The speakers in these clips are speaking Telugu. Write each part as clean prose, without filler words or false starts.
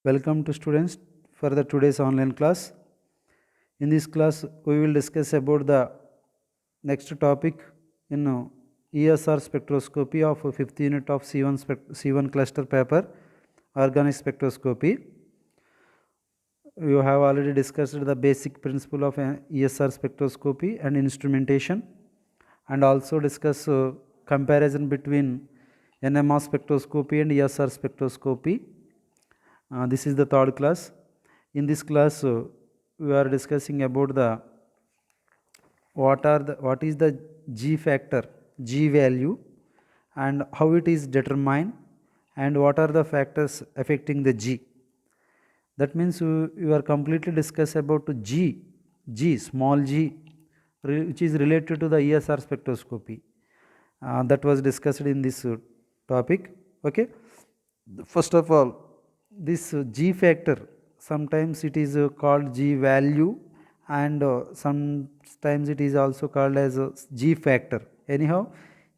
Welcome to students for the today's online class. In this class, we will discuss about the next topic in ESR spectroscopy of 5th unit of C1 cluster paper, organic spectroscopy. You have already discussed the basic principle of ESR spectroscopy and instrumentation, and also discuss comparison between NMR spectroscopy and ESR spectroscopy. This is the third class. In this class, we are discussing about the what is the G factor, G value, and how it is determined, and what are the factors affecting the G. That means you are completely discuss about G, small g, which is related to the ESR spectroscopy. That was discussed in this topic. Okay. First of all, this G factor, sometimes it is called G value, and sometimes it is also called as G factor. Anyhow,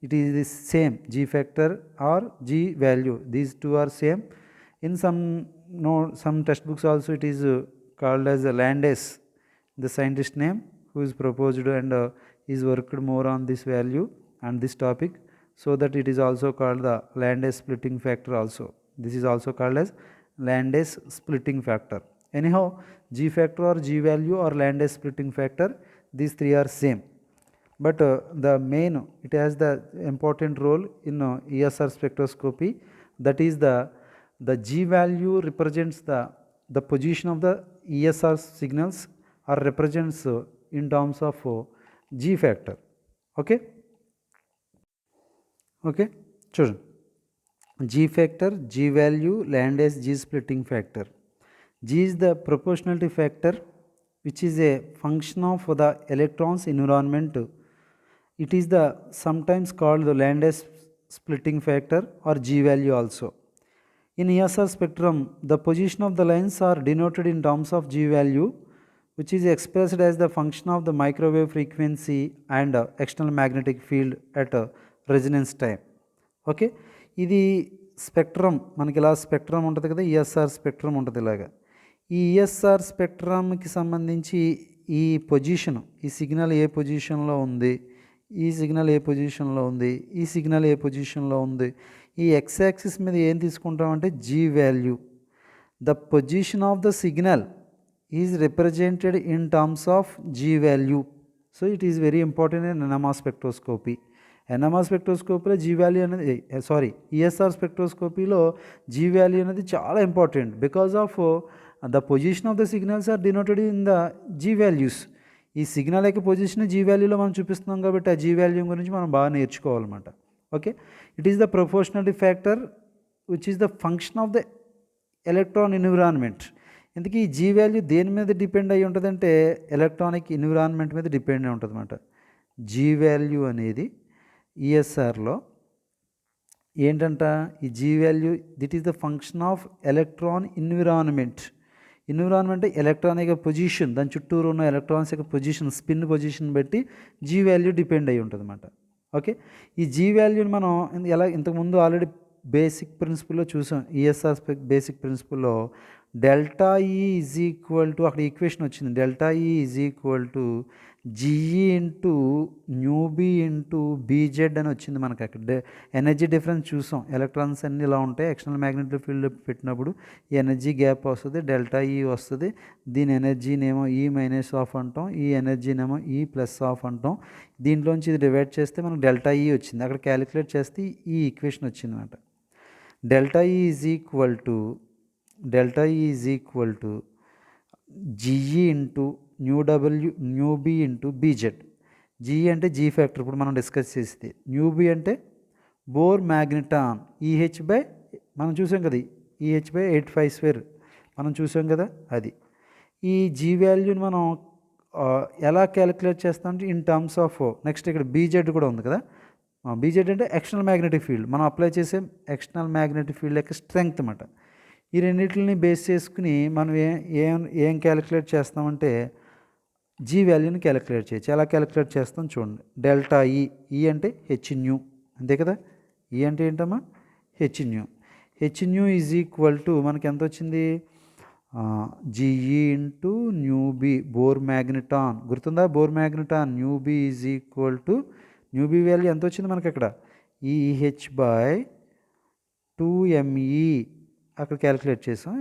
it is the same, G factor or G value. These two are same. In some textbooks also it is called as Landis, the scientist name who is proposed and is worked more on this value and this topic, so that it is also called the Landis splitting factor also. This is also called as Landis splitting factor. Anyhow, G factor or G value or Landis splitting factor, these three are same. But the main, it has the important role in ESR spectroscopy. That is the G value represents the position of the ESR signals, or represents in terms of G factor. Okay. Okay. Sure. G factor, G value, Landis G splitting factor. G is the proportionality factor, which is a function of the electron's environment. It is the sometimes called the Landis splitting factor or G value also. In ESR spectrum, the position of the lines are denoted in terms of G value, which is expressed as the function of the microwave frequency and external magnetic field at resonance time. Okay. ఇది స్పెక్ట్రమ్, మనకి ఇలా స్పెక్ట్రమ్ ఉంటుంది కదా, ఈఎస్ఆర్ స్పెక్ట్రమ్ ఉంటుంది ఇలాగా. ఈ ఈఎస్ఆర్ స్పెక్ట్రమ్కి సంబంధించి ఈ పొజిషన్, ఈ సిగ్నల్ ఏ పొజిషన్లో ఉంది, ఈ సిగ్నల్ ఏ పొజిషన్లో ఉంది, ఈ సిగ్నల్ ఏ పొజిషన్లో ఉంది, ఈ ఎక్స్ యాక్సిస్ మీద ఏం తీసుకుంటామంటే g value. The position of the signal is represented in terms of g value. So it is very important in NMR spectroscopy. NMR స్పెక్ట్రోస్కోపీలో జీ వాల్యూ అనేది ఈఎస్ఆర్ స్పెక్ట్రోస్కోపీలో జీ వాల్యూ అనేది చాలా important, because of the position of the signals are denoted in the g values. ఈ సిగ్నల్ యొక్క పొజిషన్ జీ వాల్యూలో మనం చూపిస్తున్నాం కాబట్టి ఆ జీ వాల్యూ గురించి మనం బాగా నేర్చుకోవాలన్నమాట. Okay. It is the proportionality factor which is the function of the electron environment. ఇందుకే ఈ జీ వాల్యూ దేని మీద డిపెండ్ అయ్యి ఉంటుందంటే ఎలక్ట్రానిక్ ఎన్విరాన్మెంట్ మీద డిపెండ్ అయి ఉంటుంది అన్నమాట. జీ వాల్యూ అనేది ఈఎస్ఆర్లో ఏంటంట, ఈ g value that is the function of electron environment. Environment electron యొక్క పొజిషన్, దాని చుట్టూరు ఉన్న ఎలక్ట్రాన్స్ యొక్క పొజిషన్, స్పిన్ పొజిషన్ బట్టి జీ వాల్యూ డిపెండ్ అయ్యి ఉంటుంది అన్నమాట. ఓకే. ఈ జీ వాల్యూని మనం ఎలా ఇంతకుముందు ఆల్రెడీ బేసిక్ ప్రిన్సిపల్లో చూసాం. ఈఎస్ఆర్ బేసిక్ ప్రిన్సిపల్లో డెల్టా ఈ ఈజ్ ఈక్వల్ టు, అక్కడ ఈక్వేషన్ వచ్చింది, డెల్టా ఈ is equal to GE into newbie into BZ అని వచ్చింది మనకి. అక్కడ ఎనర్జీ డిఫరెన్స్ చూసాం. ఎలక్ట్రాన్స్ అన్నీ ఇలా ఉంటాయి, ఎక్స్టర్నల్ మ్యాగ్నెటిక్ ఫీల్డ్ పెట్టినప్పుడు ఈ ఎనర్జీ గ్యాప్ వస్తుంది, డెల్టా ఈ వస్తుంది. దీని ఎనర్జీనేమో ఈ మైనస్ ఆఫ్ అంటాం, ఈ ఎనర్జీనేమో ఈ ప్లస్ ఆఫ్ అంటాం. దీంట్లోంచి ఇది డివైడ్ చేస్తే మనకు డెల్టా ఈ వచ్చింది. అక్కడ క్యాలిక్యులేట్ చేస్తే ఈ ఈక్వేషన్ వచ్చింది అనమాట. డెల్టా ఈ is equal to GE into newbie into BZ. GE అంటే జీ ఫ్యాక్టర్, ఇప్పుడు మనం డిస్కస్ చేస్తే. న్యూబీ అంటే బోర్ మ్యాగ్నెటాన్, ఈహెచ్ బై మనం చూసాం కదా, ఈహెచ్ బై 8π² మనం చూసాం కదా అది. ఈ జీ వాల్యూని మనం ఎలా క్యాలిక్యులేట్ చేస్తామంటే ఇన్ టర్మ్స్ ఆఫ్, నెక్స్ట్ ఇక్కడ బీజెడ్ కూడా ఉంది కదా. బీజెడ్ అంటే ఎక్స్టర్నల్ మ్యాగ్నెటిక్ ఫీల్డ్, మనం అప్లై చేసే ఎక్స్టర్నల్ మ్యాగ్నెటిక్ ఫీల్డ్ యొక్క స్ట్రెంగ్త్ అన్నమాట. ఈ రెండింటిని బేస్ చేసుకుని మనం ఏం క్యాలిక్యులేట్ చేస్తామంటే జీ వాల్యూని క్యాలిక్యులేట్ చేయొచ్చు. ఎలా క్యాలిక్యులేట్ చేస్తాం చూడండి. డెల్టా ఈ అంటే హెచ్ న్యూ, అంతే కదా. ఈ అంటే ఏంటమ్మా, H nu. H nu is equal to మనకి ఎంత వచ్చింది, g e into nu B Bohr magneton గుర్తుందా? Bohr magneton nu B is equal to nu B value ఎంత వచ్చింది మనకి అక్కడ ఈహెచ్ బై 2ME అక్కడ క్యాలిక్యులేట్ చేసాం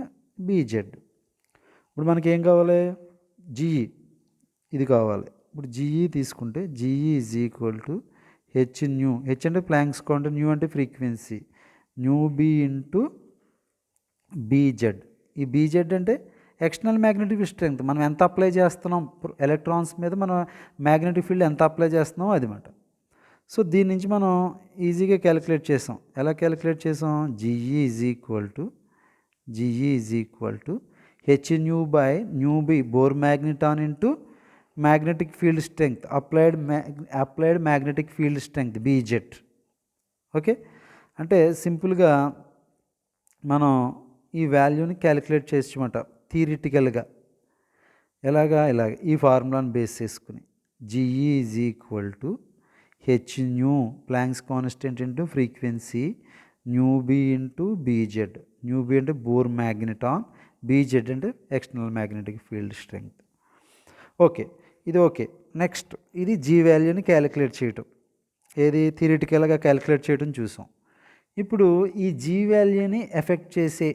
బీజెడ్. ఇప్పుడు మనకి ఏం కావాలి? జీఈ ఇది కావాలి. ఇప్పుడు జీఈ తీసుకుంటే GE is equal to H nu, H అంటే ప్లాంక్స్ కాన్స్టెంట్, న్యూ అంటే frequency, nu B into BZ. ఈ బీజెడ్ అంటే ఎక్స్టర్నల్ మ్యాగ్నెటిక్ స్ట్రెంగ్త్, మనం ఎంత అప్లై చేస్తున్నాం ఎలక్ట్రాన్స్ మీద, మనం మ్యాగ్నెటిక్ ఫీల్డ్ ఎంత అప్లై చేస్తున్నాం అది మాట. సో దీని నుంచి మనం ఈజీగా క్యాలిక్యులేట్ చేసాం. ఎలా క్యాలిక్యులేట్ చేసాం? G e is equal to H nu by nu B Bohr magneton into magnetic field strength applied magnetic field strength BZ. Okay, అంటే సింపుల్గా మనం ఈ వాల్యూని క్యాలిక్యులేట్ చేసేమాట థియరిటికల్గా. ఇలాగ ఈ ఫార్ములాని బేస్ చేసుకుని GE is equal to H nu Planck's constant into frequency, nu B into BZ. Nu B అంటే బోర్ మ్యాగ్నెటాన్, బీజెడ్ అంటే external magnetic field strength. Okay, ఇది ఓకే. నెక్స్ట్ ఇది జీ వాల్యూని క్యాలిక్యులేట్ చేయటం, ఏది థియరిటికల్గా క్యాలిక్యులేట్ చేయడం చూసాం. ఇప్పుడు ఈ జీ వాల్యూని ఎఫెక్ట్ చేసే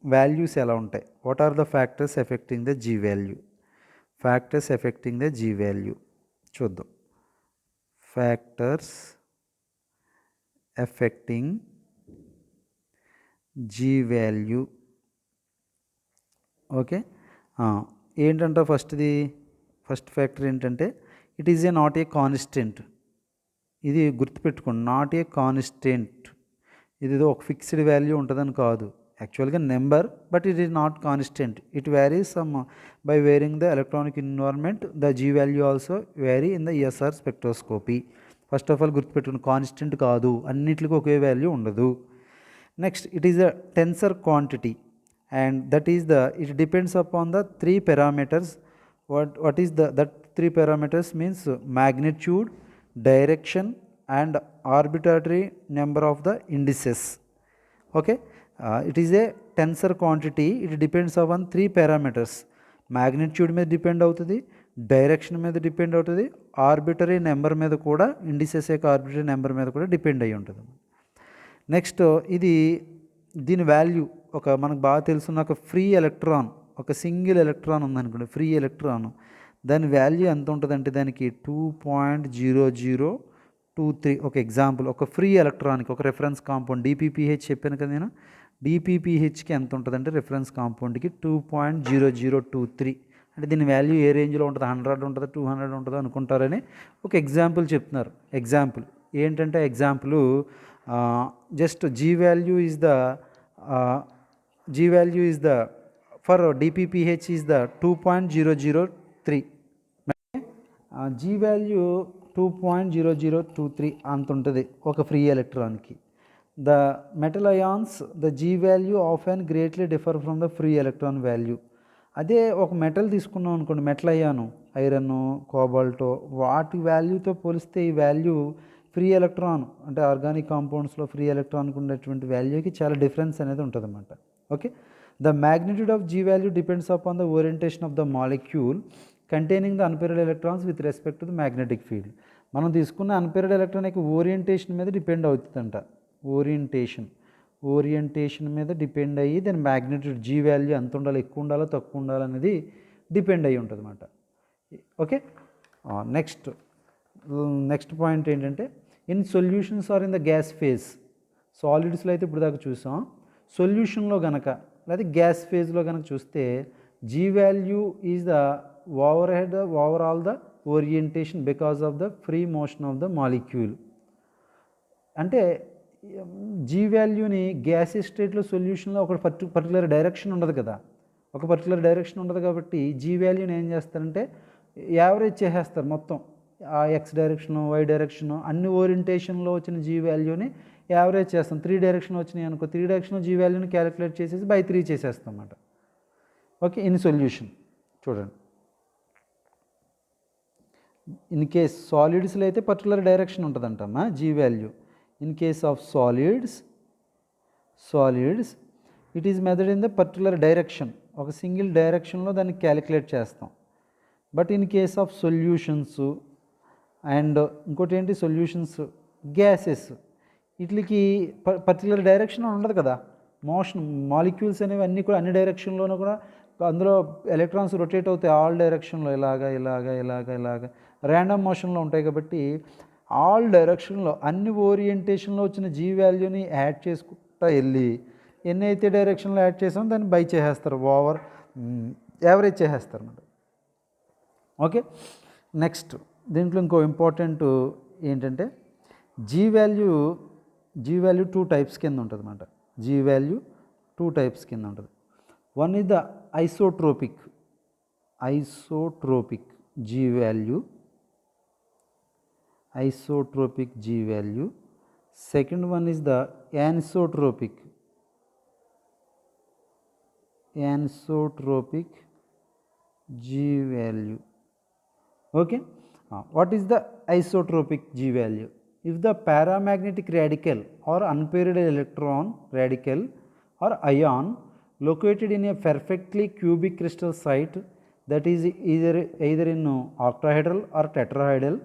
వాల్యూస్ ఎలా ఉంటాయి? What are the factors affecting the G value? Factors affecting the G value చూద్దాం. Factors affecting g value. Okay, ఏంటంటే ఫస్ట్ ఫ్యాక్టర్ ఏంటంటే it is not a constant. ఇది గుర్తుపెట్టుకోండి, నాట్ ఏ కాన్స్టెంట్. ఇది ఒక ఫిక్స్డ్ వాల్యూ ఉంటుందని కాదు, యాక్చువల్గా number, but it is not constant. It varies some by varying the electronic environment. The G value also vary in the ESR spectroscopy. First of all గుర్తుపెట్టుకుని, కాన్స్టెంట్ కాదు, అన్నిటికీ ఒకే వాల్యూ ఉండదు. Next it is a tensor quantity and it depends upon the three parameters. What is that three parameters means magnitude, direction and arbitrary number of the indices. Okay, it is a tensor quantity. It depends upon three parameters. Magnitude మీద డిపెండ్ అవుతుంది, డైరెక్షన్ మీద డిపెండ్ అవుతుంది, ఆర్బిటరీ నెంబర్ మీద కూడా, ఇండిసెస్ యొక్క ఆర్బిటరీ నెంబర్ మీద కూడా డిపెండ్ అయ్యి ఉంటుంది. నెక్స్ట్ దీని వాల్యూ మనకు బాగా తెలుసున్న ఒక ఫ్రీ ఎలక్ట్రాన్, ఒక సింగిల్ ఎలక్ట్రాన్ ఉందనుకోండి, ఫ్రీ ఎలక్ట్రాన్, దాని వాల్యూ ఎంత ఉంటుందంటే దానికి 2.0023. ఒక ఎగ్జాంపుల్, ఒక ఫ్రీ ఎలక్ట్రాన్కి ఒక రెఫరెన్స్ కాంపౌండ్ DPPH చెప్పాను కదా నేను, DPPHకి ఎంత ఉంటుందంటే రిఫరెన్స్ కాంపౌండ్కి 2.0023. అంటే దీని వాల్యూ ఏ రేంజ్లో ఉంటుంది? 100 ఉంటుందా, 200 ఉంటుందా అనుకుంటారని ఒక ఎగ్జాంపుల్ చెప్తున్నారు. ఎగ్జాంపుల్ ఏంటంటే example just G value is the for DPPH is the 2.003. G value 2.0023 అంత ఉంటుంది ఒక ఫ్రీ ఎలక్ట్రాన్కి. The metal ions the G value often greatly differ from the free electron value. అదే ఒక మెటల్ తీసుకున్నాం అనుకోండి, మెటల్ అయాను, ఐరన్, కోబాల్టో, వాటి వాల్యూతో పోలిస్తే ఈ వాల్యూ ఫ్రీ ఎలక్ట్రాన్ అంటే ఆర్గానిక్ కాంపౌండ్స్లో ఫ్రీ ఎలక్ట్రాన్కి ఉండేటువంటి వాల్యూకి చాలా డిఫరెన్స్ అనేది ఉంటుంది అన్నమాట. Okay, the magnitude of G value depends upon the orientation of the molecule containing the unpaired electrons with respect to the magnetic field. మనం తీసుకున్న అన్పేర్డ్ ఎలక్ట్రాన్ యొక్క ఓరియంటేషన్ మీద డిపెండ్ అవుతుందంట. ఓరియంటేషన్ మీద డిపెండ్ అయ్యి దాని మ్యాగ్నిట్యూడ్ G వాల్యూ ఎంత ఉండాలి, ఎక్కువ ఉండాలో తక్కువ ఉండాలనేది డిపెండ్ అయ్యి ఉంటుంది అన్నమాట. ఓకే, నెక్స్ట్ పాయింట్ ఏంటంటే in solutions or in the gas phase. సాలిడ్స్లో అయితే ఇప్పుడు దాకా చూసాం. సొల్యూషన్లో కనుక లేదా గ్యాస్ ఫేజ్లో కనుక చూస్తే G value is the overall the orientation because of the free motion of the molecule. అంటే G వాల్యూని గ్యాస్ స్టేట్లో సొల్యూషన్లో ఒక పర్టికులర్ డైరెక్షన్ ఉండదు కదా, ఒక పర్టికులర్ డైరెక్షన్ ఉండదు కాబట్టి G వాల్యూని ఏం చేస్తారంటే యావరేజ్ చేసేస్తారు మొత్తం. ఆ ఎక్స్ డైరెక్షను, వై డైరెక్షను, అన్ని ఓరియంటేషన్లో వచ్చిన G వాల్యూని యావరేజ్ చేస్తాం. 3 డైరెక్షన్ వచ్చినాయి అనుకో, 3 డైరెక్షన్ G వాల్యూని క్యాలిక్యులేట్ చేసేసి బై 3 చేసేస్తాం అన్నమాట. ఓకే, ఇన్ సొల్యూషన్ చూడండి. ఇన్ కేస్ సాలిడ్స్లో అయితే పర్టికులర్ డైరెక్షన్ ఉంటుందంటమ్మా G వాల్యూ. In case of solids it is method in the particular direction, ఒక సింగిల్ డైరెక్షన్లో దాన్ని క్యాలిక్యులేట్ చేస్తాం. But in case of solutions and ఇంకోటి ఏంటి సొల్యూషన్స్ గ్యాసెస్, వీటికి పర్టికులర్ డైరెక్షన్ ఉండదు కదా. మోషన్ మాలిక్యూల్స్ అనేవి అన్నీ కూడా అన్ని డైరెక్షన్లోనూ కూడా అందులో ఎలక్ట్రాన్స్ రొటేట్ అవుతాయి ఆల్ డైరెక్షన్లో, ఇలాగా ర్యాండమ్ మోషన్లో ఉంటాయి. కాబట్టి ఆల్ డైరెక్షన్లో అన్ని ఓరియంటేషన్లో వచ్చిన జీ వాల్యూని యాడ్ చేసుకుంటా వెళ్ళి ఎన్ని అయితే డైరెక్షన్లో యాడ్ చేసామో దాన్ని బై చేసేస్తారు, యావరేజ్ చేసేస్తారు అన్నమాట. ఓకే, నెక్స్ట్ దీంట్లో ఇంకో ఇంపార్టెంట్ ఏంటంటే జీ వాల్యూ 2 టైప్స్ కింద ఉంటుంది అన్నమాట. జీ వాల్యూ 2 టైప్స్ కింద ఉంటుంది. One is the isotropic g value. Second one is the anisotropic G value. Okay, what is the isotropic G value? If the paramagnetic radical or unpaired electron radical or ion located in a perfectly cubic crystal site that is either in octahedral or tetrahedral,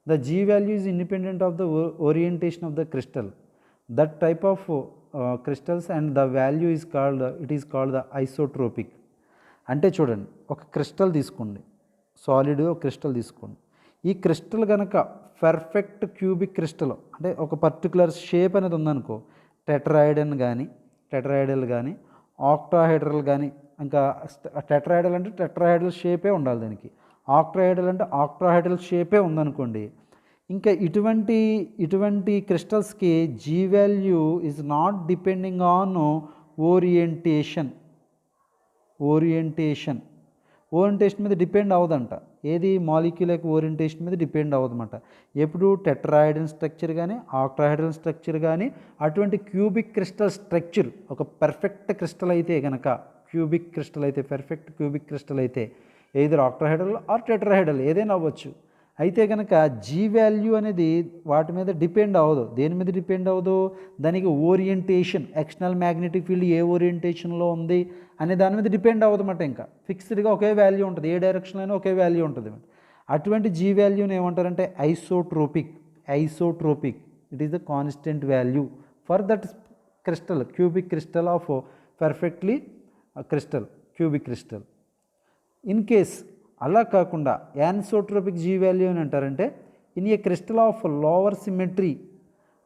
the G value is independent of the orientation of the crystal. That type of crystals and the value is called the isotropic. అంటే చూడండి, ఒక క్రిస్టల్ తీసుకోండి, సాలిడ్ ఒక క్రిస్టల్ తీసుకోండి. ఈ క్రిస్టల్ కనుక పర్ఫెక్ట్ క్యూబిక్ క్రిస్టల్ అంటే ఒక పర్టికులర్ షేప్ అనేది ఉందనుకో, టెట్రాయిడల్ కానీ ఆక్టాహెడ్రల్ కానీ, ఇంకా టెట్రాయిడల్ అంటే టెట్రాయిడల్ షేపే ఉండాలి దానికి, ఆక్టాహెడ్రల్ అంటే ఆక్టాహెడ్రల్ షేపే ఉందనుకోండి. ఇంకా ఇటువంటి క్రిస్టల్స్కి g value is not depending on orientation మీద డిపెండ్ అవ్వదంట. ఏది మాలిక్యూల్ యొక్క ఓరియంటేషన్ మీద డిపెండ్ అవ్వదన్నమాట. ఎప్పుడు టెట్రాహెడ్రల్ స్ట్రక్చర్ కానీ ఆక్టాహెడ్రల్ స్ట్రక్చర్ కానీ అటువంటి క్యూబిక్ క్రిస్టల్ స్ట్రక్చర్ ఒక పర్ఫెక్ట్ క్రిస్టల్ అయితే కనుక, పర్ఫెక్ట్ క్యూబిక్ క్రిస్టల్ అయితే ఎయిదర్ ఆక్టాహెడ్రల్ ఆర్ టెట్రాహెడ్రల్ ఏదైనా అవ్వచ్చు. అయితే కనుక జీ వాల్యూ అనేది వాటి మీద డిపెండ్ అవ్వదు. దేని మీద డిపెండ్ అవ్వదు? దానికి ఓరియంటేషన్, ఎక్స్టర్నల్ మ్యాగ్నెటిక్ ఫీల్డ్ ఏ ఓరియంటేషన్లో ఉంది అనే దాని మీద డిపెండ్ అవ్వదన్నమాట. ఇంకా ఫిక్స్డ్గా ఒకే వాల్యూ ఉంటుంది, ఏ డైరెక్షన్లో అయినా ఒకే వాల్యూ ఉంటుంది. అటువంటి జీ వాల్యూని ఏమంటారంటే isotropic. It is the constant value for that crystal, cubic crystal of perfectly cubic crystal. In case అలా కాకుండా యానిసోట్రోపిక్ జీ వాల్యూ అని అంటారంటే in a crystal of lower symmetry,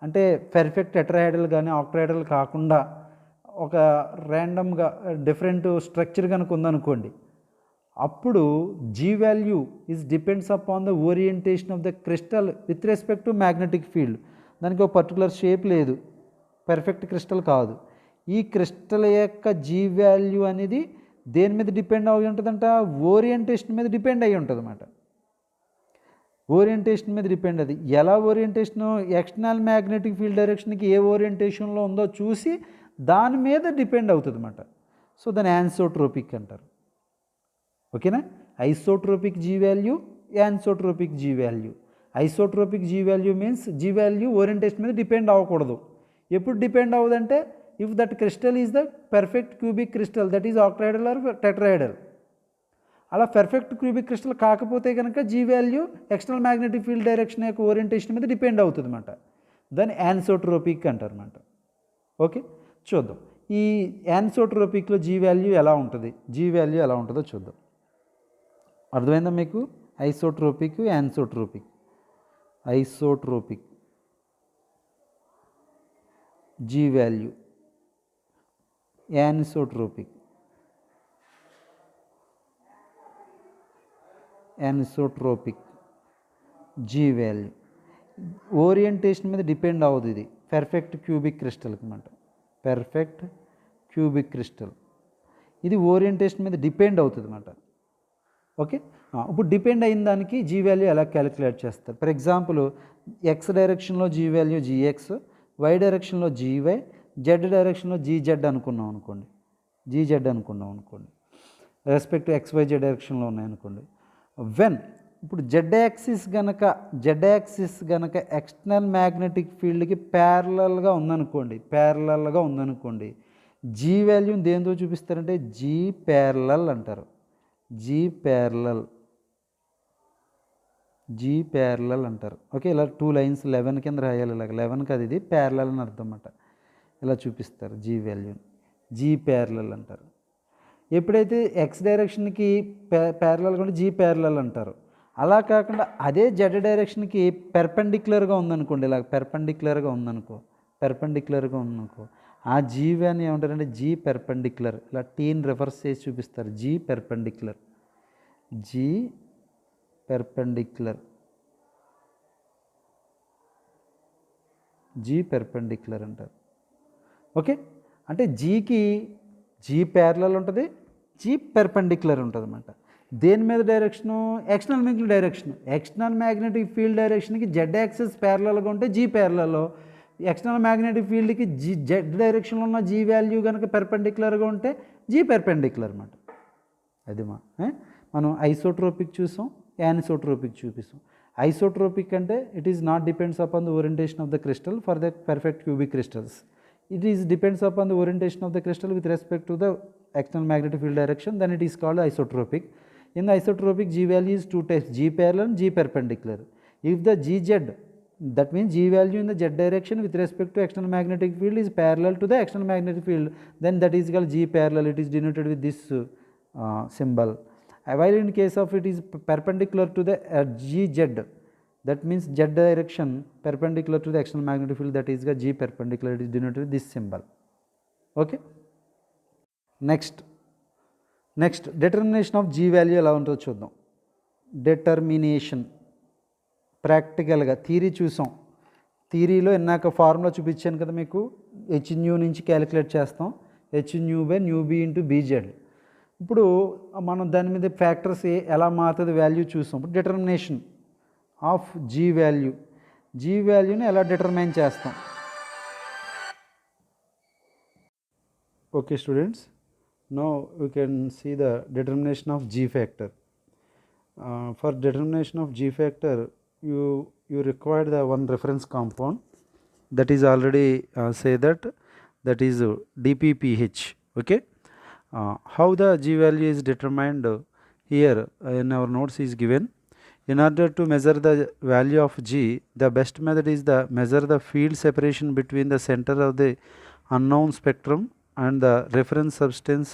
అంటే పర్ఫెక్ట్ టెట్రాహెడ్రల్ కానీ ఆక్టాహెడ్రల్ కాకుండా ఒక ర్యాండమ్గా డిఫరెంట్ స్ట్రక్చర్ కనుక ఉందనుకోండి, అప్పుడు g value is depends upon the orientation of the crystal with respect to magnetic field. దానికి ఒక పర్టికులర్ షేప్ లేదు, పర్ఫెక్ట్ క్రిస్టల్ కాదు. ఈ క్రిస్టల్ యొక్క జీ వాల్యూ అనేది దేని మీద డిపెండ్ అయి ఉంటుందంట? ఓరియంటేషన్ మీద డిపెండ్ అయి ఉంటుంది అన్నమాట. ఓరియంటేషన్ మీద డిపెండ్. అది ఎలా ఓరియంటేషను? ఎక్స్టర్నల్ మ్యాగ్నెటిక్ ఫీల్డ్ డైరెక్షన్కి ఏ ఓరియంటేషన్లో ఉందో చూసి దాని మీద డిపెండ్ అవుతుంది అన్నమాట. సో దాన్ని యానిసోట్రోపిక్ అంటారు. ఓకేనా? Isotropic g value, anisotropic g value. Isotropic g value means g value orientation మీద డిపెండ్ అవ్వకూడదు. ఎప్పుడు డిపెండ్ అవ్వదంటే if that crystal is the perfect cubic crystal, that is octahedral or tetrahedral. అలా పర్ఫెక్ట్ క్యూబిక్ క్రిస్టల్ కాకపోతే కనుక G value external magnetic field direction యొక్క ఓరియంటేషన్ మీద డిపెండ్ అవుతుంది అన్నమాట. దాన్ని యానిసోట్రోపిక్ అంటారు అన్నమాట. ఓకే, చూద్దాం ఈ యానిసోట్రోపిక్లో జీ వాల్యూ ఎలా ఉంటుందో చూద్దాం. అర్థమైందా మీకు? Isotropic, isotropic g value, anisotropic g value orientation మీద డిపెండ్ అవ్వదు. ఇది పర్ఫెక్ట్ క్యూబిక్ క్రిస్టల్కి అన్నమాట. పర్ఫెక్ట్ క్యూబిక్ క్రిస్టల్ ఇది ఓరియంటేషన్ మీద డిపెండ్ అవుతుంది అన్నమాట. ఓకే, ఇప్పుడు డిపెండ్ అయిన దానికి జీ వాల్యూ ఎలా క్యాలిక్యులేట్ చేస్తారు? ఫర్ ఎగ్జాంపుల్ ఎక్స్ డైరెక్షన్లో జీ వాల్యూ జీఎక్స్, వై డైరెక్షన్లో జీవై, జెడ్ డైరెక్షన్లో జీజెడ్ అనుకున్నాం అనుకోండి, రెస్పెక్ట్ ఎక్స్వైజెడ్ డైరెక్షన్లో ఉన్నాయనుకోండి. ఇప్పుడు జెడ్ యాక్సిస్ గనక ఎక్స్టర్నల్ మ్యాగ్నెటిక్ ఫీల్డ్కి ప్యారలల్గా ఉందనుకోండి, జీ వాల్యూని దేంతో చూపిస్తారంటే జీ ప్యారలల్ అంటారు. జీ ప్యారలల్ అంటారు. ఓకే, ఇలా 2 లైన్స్ 11 కింద రాయాలి. ఇలాగ 11 కాదు, ఇది ప్యారలల్ అని అర్థం అన్నమాట. ఇలా చూపిస్తారు జీ వాల్యూని, జీ ప్యారలల్ అంటారు. ఎప్పుడైతే ఎక్స్ డైరెక్షన్కి ప్యారలల్గా ఉంటే జీ ప్యారలల్ అంటారు. అలా కాకుండా అదే జెడ్ డైరెక్షన్కి పెర్పెండిక్యులర్గా ఉందనుకోండి, ఇలా పెర్పెండిక్యులర్గా ఉందనుకో, ఆ జీ వాల్యూ ఏమంటారంటే జీ పెర్పెండిక్యులర్. ఇలా టీని రివర్స్ చేసి చూపిస్తారు. జీ పెర్పెండిక్యులర్ అంటారు. ఓకే, అంటే జీకి జీ ప్యారలల్ ఉంటుంది, జీ పెర్పెండిక్యులర్ ఉంటుంది అన్నమాట. దేని మీద డైరెక్షను? ఎక్స్టర్నల్ మ్యాగ్నెటిక్ ఫీల్డ్ డైరెక్షన్కి జెడ్ యాక్సిస్ ప్యారలల్గా ఉంటే జీ ప్యారలల్లో, ఎక్స్టర్నల్ మ్యాగ్నెటిక్ ఫీల్డ్కి జెడ్ డైరెక్షన్లో ఉన్న జీ వాల్యూ కనుక పెర్పెండిక్యులర్గా ఉంటే జీ పెర్పెండిక్యులర్ అన్నమాట. అది మనం ఐసోట్రోపిక్ చూసాం, యానిసోట్రోపిక్ చూపిస్తాం. ఐసోట్రోపిక్ అంటే it is not depends upon the orientation of the crystal for the perfect cubic crystals. It is depends upon the orientation of the crystal with respect to the external magnetic field direction, then it is called isotropic. In the isotropic, G value is 2 types, G parallel and G perpendicular. If the GZ, that means G value in the Z direction with respect to external magnetic field is parallel to the external magnetic field, then that is called G parallel. It is denoted with this symbol. While in case of it is perpendicular to the GZ, that means Z direction perpendicular to the external magnetic field, that is G perpendicular, it is denoted with this symbol. Okay, next determination of G value ఎలా ఉంటుందో చూద్దాం. డెటర్మినేషన్ ప్రాక్టికల్గా థియరీ చూసాం. థియరీలో ఇందాక ఫార్ములా చూపించాను కదా మీకు, హెచ్ న్యూ నుంచి క్యాలిక్యులేట్ చేస్తాం, H nu by nu B into BZ. ఇప్పుడు మనం దాని మీద ఫ్యాక్టర్స్ ఎలా మారుతుంది వాల్యూ చూసాం. ఇప్పుడు డిటర్మినేషన్ ఆఫ్ జీ వాల్యూని ఎలా డిటర్మైన్ చేస్తాం. Okay students, now you can see the determination of G factor. For determination of G factor you require the one reference compound, that is already say that is DPPH. Okay, how the G value is determined here in our notes is given. In order to measure the value of G, the best method is the measure the field separation between the center of the unknown spectrum and the reference substance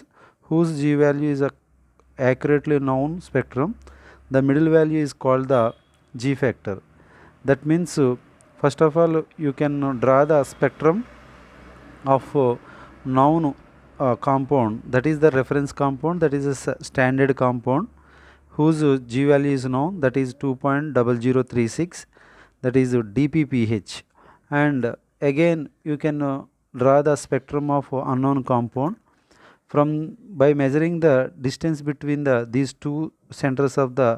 whose G value is a accurately known spectrum. The middle value is called the G factor. That means first of all you can draw the spectrum of known compound, that is the reference compound, that is a standard compound whose G value is known, that is 2.0036, that is DPPH. And again you can draw the spectrum of unknown compound by measuring the distance between these two centers of the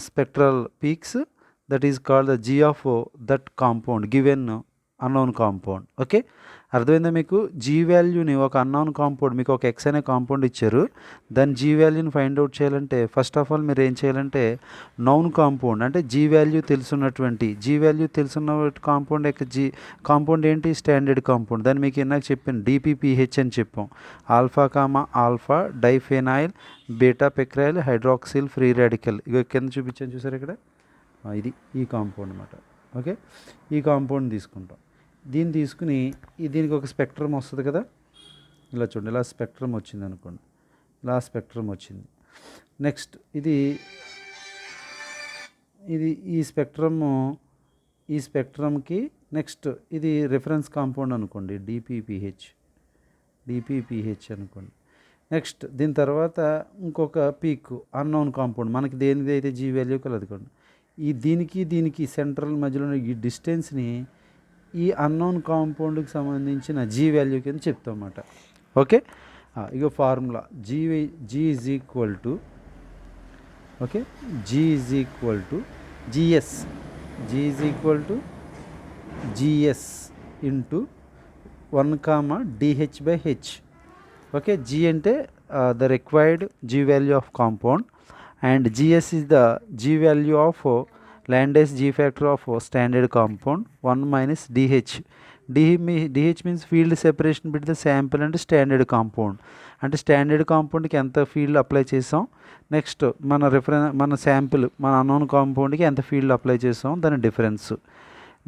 spectral peaks, that is called the G of that compound, given unknown compound. Okay, అర్థమైందా మీకు? జీ వాల్యూని ఒక అన్నోన్ కాంపౌండ్, మీకు ఒక ఎక్స్ అనే కాంపౌండ్ ఇచ్చారు, దాని జీ వాల్యూని ఫైండ్ అవుట్ చేయాలంటే ఫస్ట్ ఆఫ్ ఆల్ మీరు ఏం చేయాలంటే నౌన్ కాంపౌండ్ అంటే జీ వాల్యూ తెలుసున్న కాంపౌండ్ యొక్క కాంపౌండ్ ఏంటి? Standard compound. దాన్ని మీకు ఇందాక చెప్పాను డిపిపిహెచ్ అని చెప్పాం. Alpha diphenyl beta picryl hydroxyl free radical. ఇక కింద చూపించాను చూసారు ఇక్కడ, ఇది ఈ కాంపౌండ్ అన్నమాట. ఓకే, ఈ కాంపౌండ్ తీసుకుంటాం. దీన్ని తీసుకుని దీనికి ఒక స్పెక్ట్రమ్ వస్తుంది కదా, ఇలా చూడండి, ఇలా స్పెక్ట్రమ్ వచ్చింది అనుకోండి, ఇలా స్పెక్ట్రమ్ వచ్చింది. నెక్స్ట్ ఇది ఈ స్పెక్ట్రమ్కి నెక్స్ట్ ఇది రిఫరెన్స్ కాంపౌండ్ అనుకోండి, డిపిపిహెచ్ అనుకోండి. నెక్స్ట్ దీని తర్వాత ఇంకొక పీక్ అన్నోన్ కాంపౌండ్, మనకి దేనిది అయితే జీ వాల్యూ కలదుకోండి, దీనికి సెంట్రల్ మధ్యలో ఈ డిస్టెన్స్ని ఈ అన్నోన్ కాంపౌండ్కి సంబంధించిన జీ వాల్యూ కింద చెప్తాం అన్నమాట. ఓకే, ఇక formula g is equal to g s into 1, DH/H. Okay, g అంటే the required g value of compound and GS is the G value of Landis G factor of standard compound. 1 minus DH. DH means field separation between the sample and standard compound. అంటే స్టాండర్డ్ కాంపౌండ్కి ఎంత ఫీల్డ్ అప్లై చేసాం, నెక్స్ట్ మన శాంపిల్ మన అన్నోన్ కాంపౌండ్కి ఎంత ఫీల్డ్ అప్లై చేసాం, దాని డిఫరెన్స్.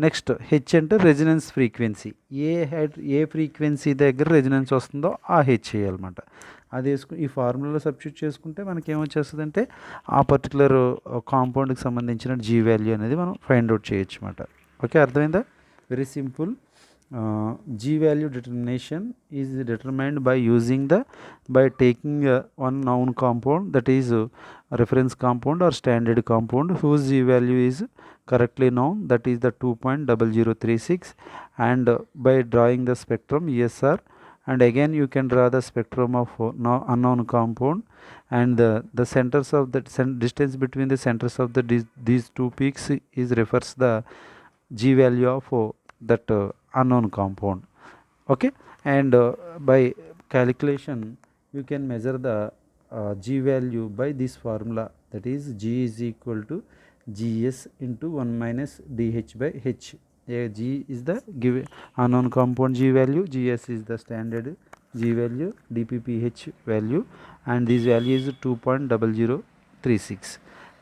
నెక్స్ట్ హెచ్ అంటే రెజినెన్స్ ఫ్రీక్వెన్సీ, ఏ ఫ్రీక్వెన్సీ దగ్గర రెజినెన్స్ వస్తుందో ఆ హెచ్ చేయాలన్నమాట. అది ఈ ఫార్ములాలో సబ్స్టిట్యూట్ చేసుకుంటే మనకి ఏమొచ్చేస్తుంది అంటే ఆ పర్టికులర్ కాంపౌండ్కి సంబంధించిన జీ వాల్యూ అనేది మనం ఫైండ్ అవుట్ చేయొచ్చు అన్నమాట. ఓకే, అర్థమైందా? Very simple. G value determination is determined by taking one known compound, that is reference compound or standard compound, whose G value is correctly known, that is the 2.0036, and by drawing the spectrum ESR. And again you can draw the spectrum of unknown compound, and the centers of the distance between the centers of these two peaks is refers the G value of that unknown compound. Okay, and by calculation you can measure the G value by this formula, that is G is equal to Gs into 1 minus dH by H. G is the given unknown compound G value, Gs is the standard G value, dppH value, and this value is 2.0036.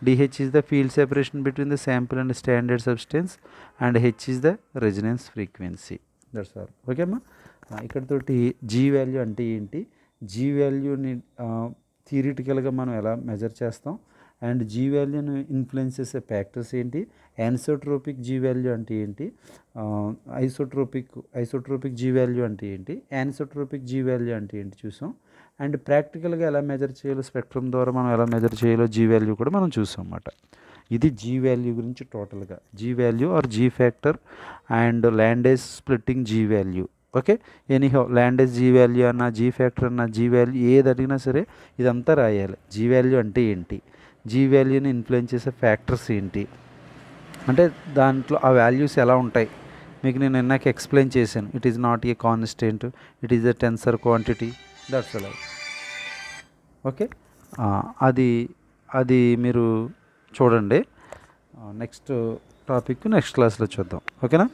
dH is the field separation between the sample and standard substance, and H is the resonance frequency. That's all. Okay అమ్మా, ఇక్కడతోటి జీ వాల్యూ అంటే ఏంటి, జీ వాల్యూని థియరిటికల్గా మనం ఎలా మెజర్ చేస్తాం, అండ్ జీ వాల్యూని ఇన్ఫ్లుయెన్స్ చేసే ఫ్యాక్టర్స్ ఏంటి, యానిసోట్రోపిక్ జీ వాల్యూ అంటే ఏంటి, ఐసోట్రోపిక్ జీ వాల్యూ అంటే ఏంటి, యానిసోట్రోపిక్ జీ వాల్యూ అంటే ఏంటి చూసాం. అండ్ ప్రాక్టికల్గా ఎలా మెజర్ చేయాలో, స్పెక్ట్రమ్ ద్వారా మనం ఎలా మెజర్ చేయాలో జీ వాల్యూ కూడా మనం చూసాం అన్నమాట. ఇది జీ వాల్యూ గురించి టోటల్గా. G value or g factor and Lande's splitting g value. Okay, anyhow Lande's g value అన్న, జీ ఫ్యాక్టర్ అన్న, జీ వాల్యూ ఏది అడిగినా సరే ఇదంతా రాయాలి. జీ వాల్యూ అంటే ఏంటి, జీ వాల్యూని ఇన్ఫ్లుయెన్స్ చేసే ఫ్యాక్టర్స్ ఏంటి, అంటే దాంట్లో ఆ వాల్యూస్ ఎలా ఉంటాయి మీకు నేను ఇందాక ఎక్స్ప్లెయిన్ చేశాను. It is not a constant, it is a tensor quantity, that's అలా. ఓకే, అది మీరు చూడండి. నెక్స్ట్ టాపిక్ నెక్స్ట్ క్లాస్లో చూద్దాం. ఓకేనా?